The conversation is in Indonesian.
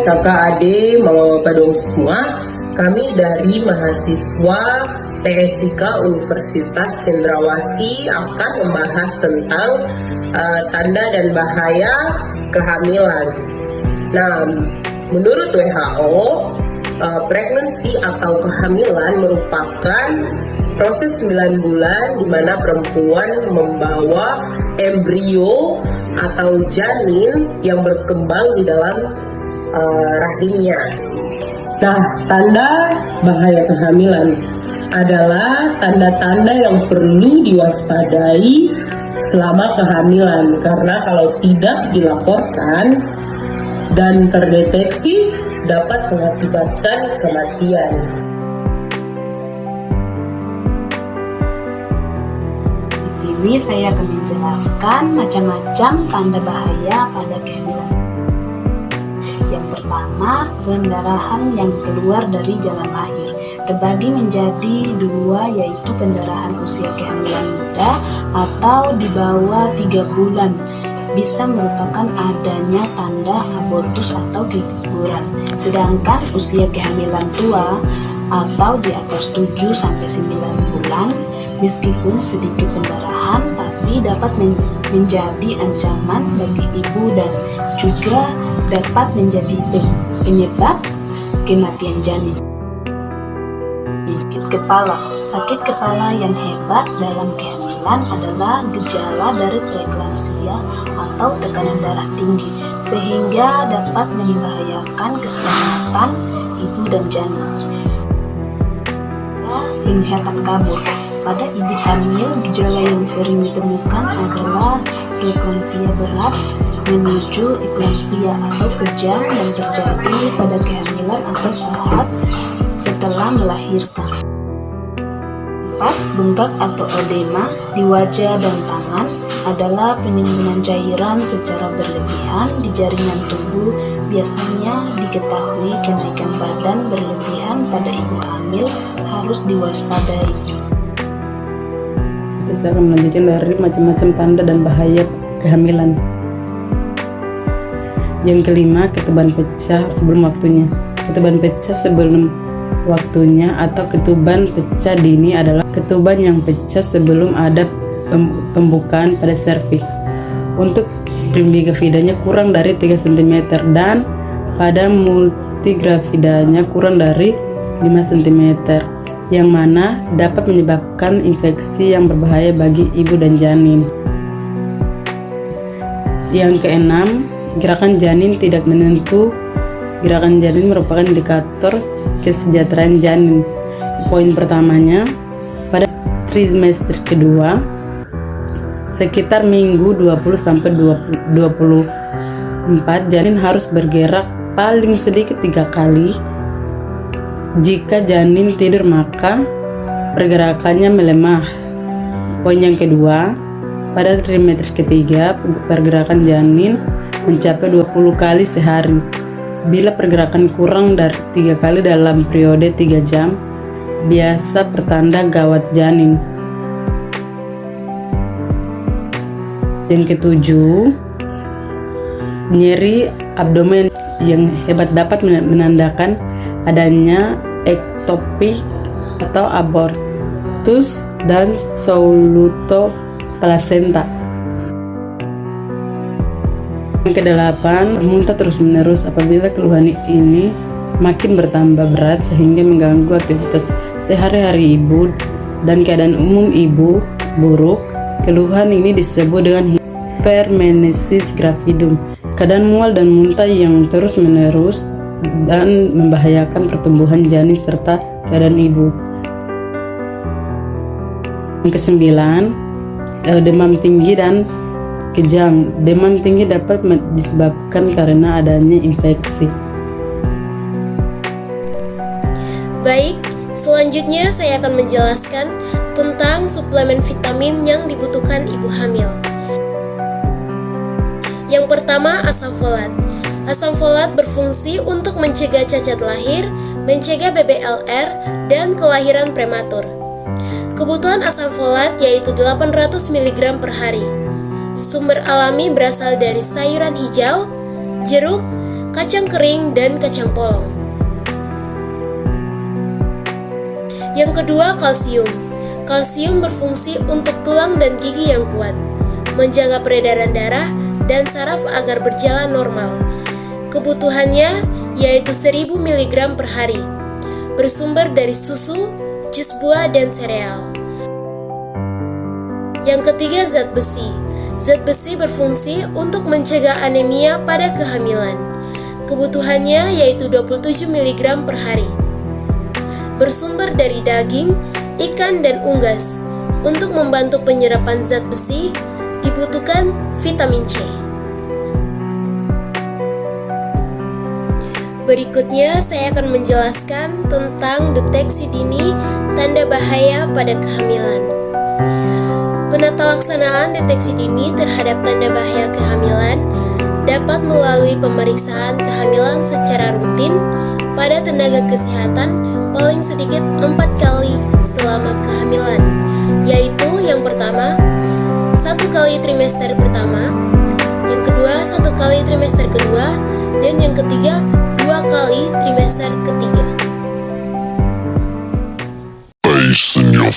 kakak adik, mama bapak dong semua. Kami dari mahasiswa PSIK Universitas Cendrawasih akan membahas tentang tanda dan bahaya kehamilan. Nah, menurut WHO, pregnancy atau kehamilan merupakan proses 9 bulan di mana perempuan membawa embrio atau janin yang berkembang di dalam rahimnya. Nah, tanda bahaya kehamilan adalah tanda-tanda yang perlu diwaspadai selama kehamilan, karena kalau tidak dilaporkan dan terdeteksi dapat mengakibatkan kematian. Di sini saya akan menjelaskan macam-macam tanda bahaya pada kehamilan. Yang pertama, pendarahan yang keluar dari jalan lahir. Terbagi menjadi dua, yaitu pendarahan usia kehamilan muda atau di bawah 3 bulan. Bisa merupakan adanya tanda abortus atau keguguran. Sedangkan usia kehamilan tua atau di atas 7-9 bulan, meskipun sedikit pendarahan tapi dapat menjadi ancaman bagi ibu dan juga dapat menjadi penyebab kematian janin. Sakit kepala yang hebat dalam kehamilan adalah gejala dari preeklamsia atau tekanan darah tinggi, sehingga dapat membahayakan keselamatan ibu dan janin. Penglihatan kabur. Pada ibu hamil, gejala yang sering ditemukan adalah preeklamsia berat menuju eklamsia atau kejang yang terjadi pada kehamilan atau saat setelah melahirkan. 4. Bengkak atau edema di wajah dan tangan adalah penimbunan cairan secara berlebihan di jaringan tubuh. Biasanya diketahui kenaikan badan berlebihan pada ibu hamil harus diwaspadai. Kita akan melanjutkan dari macam-macam tanda dan bahaya kehamilan. Yang kelima, ketuban pecah sebelum waktunya. Ketuban pecah sebelum waktunya atau ketuban pecah dini adalah ketuban yang pecah sebelum ada pembukaan pada serviks. Untuk primigravidanya kurang dari 3 cm dan pada multigravidanya kurang dari 5 cm, yang mana dapat menyebabkan infeksi yang berbahaya bagi ibu dan janin. Yang keenam, gerakan janin tidak menentu. Gerakan janin merupakan indikator kesejahteraan janin. Poin pertamanya, pada trimester kedua, sekitar minggu 20-24, janin harus bergerak paling sedikit 3 kali. Jika janin tidur maka pergerakannya melemah. Poin yang kedua, pada trimester ketiga, pergerakan janin mencapai 20 kali sehari. Bila pergerakan kurang dari 3 kali dalam periode 3 jam, biasa pertanda gawat janin. Yang ketujuh, nyeri abdomen yang hebat dapat menandakan adanya ektopi atau abortus dan pseudoplacenta. Yang kedelapan, muntah terus-menerus. Apabila keluhan ini makin bertambah berat sehingga mengganggu aktivitas sehari-hari ibu dan keadaan umum ibu buruk, keluhan ini disebut dengan hyperemesis gravidum. Keadaan mual dan muntah yang terus-menerus dan membahayakan pertumbuhan janin serta keadaan ibu. Yang kesembilan, demam tinggi dan kejang. Demam tinggi dapat disebabkan karena adanya infeksi. Baik, selanjutnya saya akan menjelaskan tentang suplemen vitamin yang dibutuhkan ibu hamil. Yang pertama, asam folat. Asam folat berfungsi untuk mencegah cacat lahir, mencegah BBLR, dan kelahiran prematur. Kebutuhan asam folat yaitu 800 mg per hari. Sumber alami berasal dari sayuran hijau, jeruk, kacang kering, dan kacang polong. Yang kedua, kalsium. Kalsium berfungsi untuk tulang dan gigi yang kuat, menjaga peredaran darah dan saraf agar berjalan normal. Kebutuhannya yaitu 1000 mg per hari, bersumber dari susu, jus buah, dan sereal. Yang ketiga, zat besi. Zat besi berfungsi untuk mencegah anemia pada kehamilan. Kebutuhannya yaitu 27 mg per hari, bersumber dari daging, ikan, dan unggas. Untuk membantu penyerapan zat besi, dibutuhkan vitamin C. Berikutnya, saya akan menjelaskan tentang deteksi dini tanda bahaya pada kehamilan. Penata laksanaan deteksi dini terhadap tanda bahaya kehamilan dapat melalui pemeriksaan kehamilan secara rutin pada tenaga kesehatan paling sedikit 4 kali selama kehamilan, yaitu yang pertama, 1 kali trimester pertama, yang kedua 1 kali trimester kedua, dan yang ketiga 2 kali trimester ketiga. Face in your